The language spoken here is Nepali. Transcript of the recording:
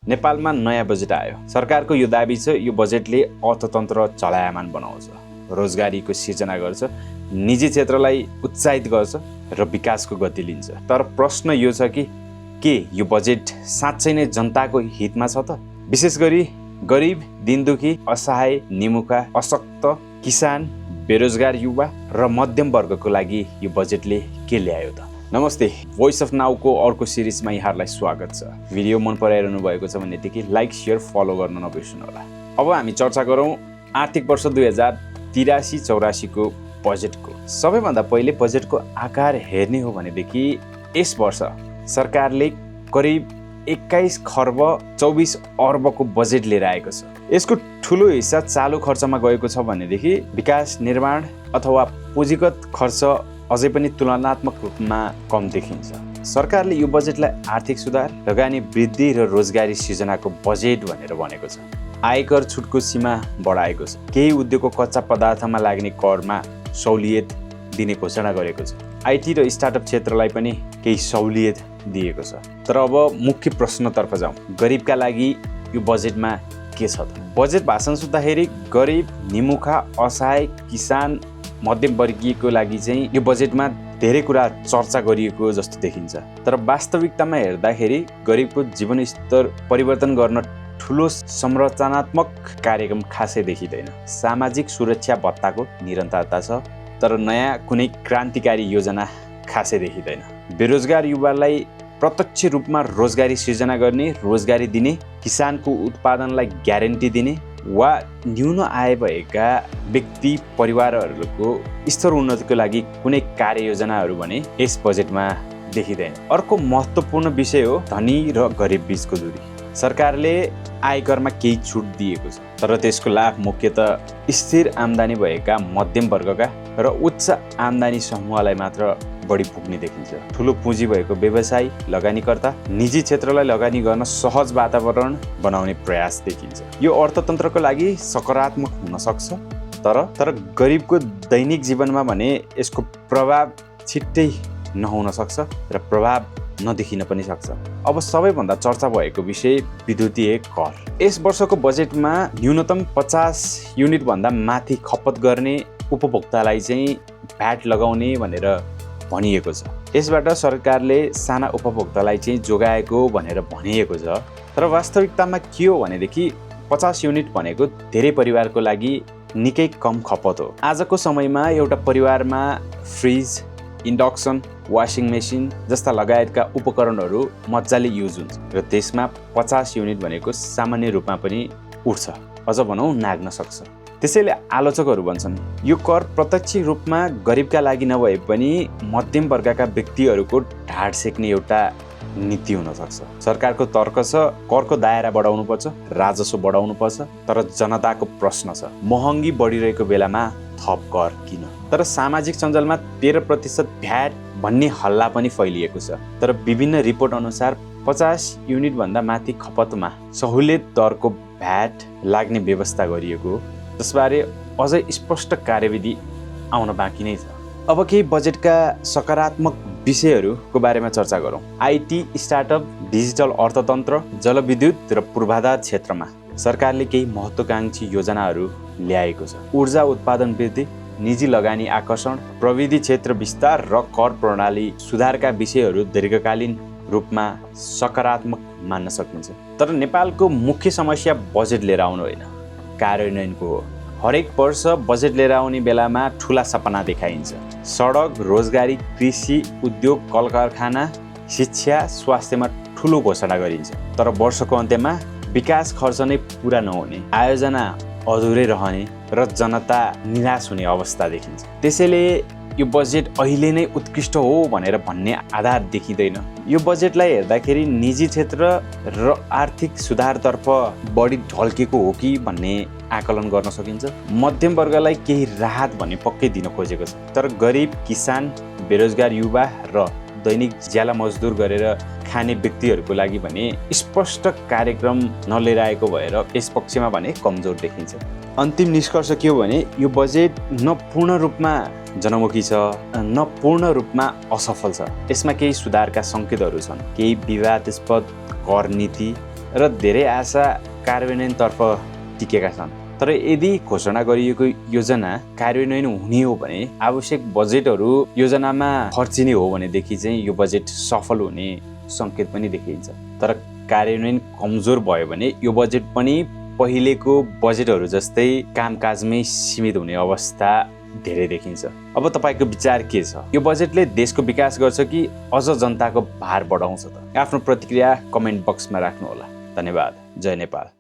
नेपालमा नयाँ बजेट आयो। सरकारको यो दाबी छ यो बजेटले अर्थतन्त्र चलायमान बनाउँछ, रोजगारीको सिर्जना गर्छ, निजी क्षेत्रलाई उत्साहित गर्छ र विकासको गति लिन्छ। तर प्रश्न यो छ कि के यो बजेट साँच्चै नै जनताको हितमा छ त? विशेष गरी गरिब, दीनदुखी, असहाय, निमुखा, अशक्त, किसान, बेरोजगार युवा र मध्यम वर्गको लागि यो बजेटले के ल्यायो त? नमस्ते, भोइस अफ नाउको अर्को सिरिजमा यहाँहरूलाई स्वागत छ। भिडियो मन पराइरहनु भएको छ भनेदेखि लाइक, शेयर, फलो गर्न नबिर्सनु होला। अब हामी चर्चा गरौँ आर्थिक वर्ष 2083-84 को बजेटको। सबैभन्दा पहिले बजेटको आकार हेर्ने हो भनेदेखि यस वर्ष सरकारले करिब 21 खर्ब 24 अर्बको बजेट लिएर आएको छ। यसको ठुलो हिस्सा चालु खर्चमा गएको छ भनेदेखि विकास निर्माण अथवा पुँजीगत खर्च अझै पनि तुलनात्मक रूपमा कम देखिन्छ। सरकारले यो बजेटलाई आर्थिक सुधार, लगानी वृद्धि र रोजगारी सृजनाको बजेट भनेर भनेको छ। आयकर छुटको सीमा बढाएको छ। केही उद्योगको कच्चा पदार्थमा लाग्ने करमा सहुलियत दिने घोषणा गरेको छ। आइटी र स्टार्टअप क्षेत्रलाई पनि केही सहुलियत दिएको छ। तर अब मुख्य प्रश्नतर्फ जाउँ, गरिबका लागि यो बजेटमा के छ त? बजेट भाषण सुन्दाखेरि गरिब, निमुखा, असहाय, किसान, मध्यमवर्गीयको लागि चाहिँ यो बजेटमा धेरै कुरा चर्चा गरिएको जस्तो देखिन्छ। तर वास्तविकतामा हेर्दाखेरि गरिबको जीवनस्तर परिवर्तन गर्न ठुलो संरचनात्मक कार्यक्रम खासै देखिँदैन। सामाजिक सुरक्षा भत्ताको निरन्तरता छ, तर नयाँ कुनै क्रान्तिकारी योजना खासै देखिँदैन। बेरोजगार युवालाई प्रत्यक्ष रूपमा रोजगारी सृजना गर्ने, रोजगारी दिने, किसानको उत्पादनलाई ग्यारेन्टी दिने वा न्यून आय भएका व्यक्ति परिवारहरूको स्तर उन्नतिको लागि कुनै कार्ययोजनाहरू भने यस बजेटमा देखिँदैन। अर्को महत्त्वपूर्ण विषय हो धनी र गरिब बीचको दूरी। सरकारले आयकरमा केही छुट दिएको छ, तर त्यसको लाभ मुख्यतः स्थिर आम्दानी भएका मध्यम वर्गका र उच्च आम्दानी समूहलाई मात्र बढी पुग्ने देखिन्छ। ठुलो पुँजी भएको व्यवसायी, लगानीकर्ता, निजी क्षेत्रलाई लगानी गर्न सहज वातावरण बनाउने प्रयास देखिन्छ। यो अर्थतन्त्रको लागि सकारात्मक हुन सक्छ, तर गरिबको दैनिक जीवनमा भने यसको प्रभाव छिट्टै नहुन सक्छ र प्रभाव नदेखिन पनि सक्छ। अब सबैभन्दा चर्चा भएको विषय विद्युतीय कर। यस वर्षको बजेटमा न्यूनतम 50 युनिट भन्दा माथि खपत गर्ने उपभोक्तालाई चाहिँ भ्याट लगाउने भनेर भनिएको छ। यसबाट सरकारले साना उपभोक्तालाई चाहिँ जोगाएको भनेर भनिएको छ। तर वास्तविकतामा के हो भनेदेखि 50 युनिट भनेको धेरै परिवारको लागि निकै कम खपत हो। आजको समयमा एउटा परिवारमा फ्रिज, इन्डक्सन, वासिङ मेसिन जस्ता लगायतका उपकरणहरू मजाले युज हुन्छ र त्यसमा 50 युनिट भनेको सामान्य रूपमा पनि उठ्छ, अझ भनौँ नाग्न सक्छ। त्यसैले आलोचकहरू भन्छन् यो कर प्रत्यक्ष रूपमा गरिबका लागि नभए पनि मध्यम वर्गका व्यक्तिहरूको ढाड सेक्ने एउटा नीति हुन सक्छ। सरकारको तर्क छ करको दायरा बढाउनुपर्छ, राजस्व बढाउनुपर्छ, तर जनताको प्रश्न छ महँगी बढिरहेको बेलामा थप कर किन? तर सामाजिक सञ्जालमा 13% भ्याट भन्ने हल्ला पनि फैलिएको छ। तर विभिन्न रिपोर्ट अनुसार 50 युनिट भन्दा माथि खपतमा सहुलियत दरको भ्याट लाग्ने व्यवस्था गरिएको, जसबारे अझै स्पष्ट कार्यविधि आउन बाँकी नै छ। अब केही बजेटका सकारात्मक विषयहरूको बारेमा चर्चा गरौँ। आइटी, स्टार्टअप, डिजिटल अर्थतन्त्र, जलविद्युत र पूर्वाधार क्षेत्रमा सरकारले केही महत्त्वकाङ्क्षी योजनाहरू ल्याएको छ। ऊर्जा उत्पादन वृद्धि, निजी लगानी आकर्षण, प्रविधि क्षेत्र विस्तार र कर प्रणाली सुधारका विषयहरू दीर्घकालीन रूपमा सकारात्मक मान्न सकिन्छ। तर नेपालको मुख्य समस्या बजेट लिएर आउनु होइन, कार्यान्वयनको हो। हरेक वर्ष बजेट लिएर आउने बेलामा ठुला सपना देखाइन्छ। सडक, रोजगारी, कृषि, उद्योग, कल कारखाना, शिक्षा, स्वास्थ्यमा ठुलो घोषणा गरिन्छ, तर वर्षको अन्त्यमा विकास खर्च नै पुरा नहुने, आयोजना अधुरै रहने र जनता निराश हुने अवस्था देखिन्छ। त्यसैले यो बजेट अहिले नै उत्कृष्ट हो भनेर भन्ने आधार देखिँदैन। यो बजेटलाई हेर्दाखेरि निजी क्षेत्र र आर्थिक सुधारतर्फ बढी ढल्केको हो कि भन्ने आकलन गर्न सकिन्छ। मध्यम वर्गलाई केही राहत भन्ने पक्कै दिन खोजेको छ, तर गरिब, किसान, बेरोजगार युवा र दैनिक ज्याला मजदुर गरेर खाने व्यक्तिहरूको लागि भने स्पष्ट कार्यक्रम नलिएर आएको भएर यस पक्षमा भने कमजोर देखिन्छ। अन्तिम निष्कर्ष के हो भने यो बजेट न पूर्ण रूपमा जनमुखी छ, न पूर्ण रूपमा असफल छ। यसमा केही सुधारका सङ्केतहरू छन्। केही विवादास्पद कर नीति र धेरै आशा कार्यान्वयनतर्फ टिकेका छन्। तर यदि घोषणा गरिएको योजना कार्यान्वयन हुने हो भने आवश्यक बजेटहरू योजनामा खर्चिने हो भनेदेखि चाहिँ यो बजेट सफल हुने सङ्केत पनि देखिन्छ। तर कार्यान्वयन कमजोर भयो भने यो बजेट पनि पहिलेको बजेटहरू जस्तै कामकाजमै सीमित हुने अवस्था धेरै देखिन्छ। अब तपाईँको विचार के छ? यो बजेटले देशको विकास गर्छ कि अझ जनताको भार बढाउँछ त? आफ्नो प्रतिक्रिया कमेन्ट बक्समा राख्नुहोला। धन्यवाद। जय नेपाल।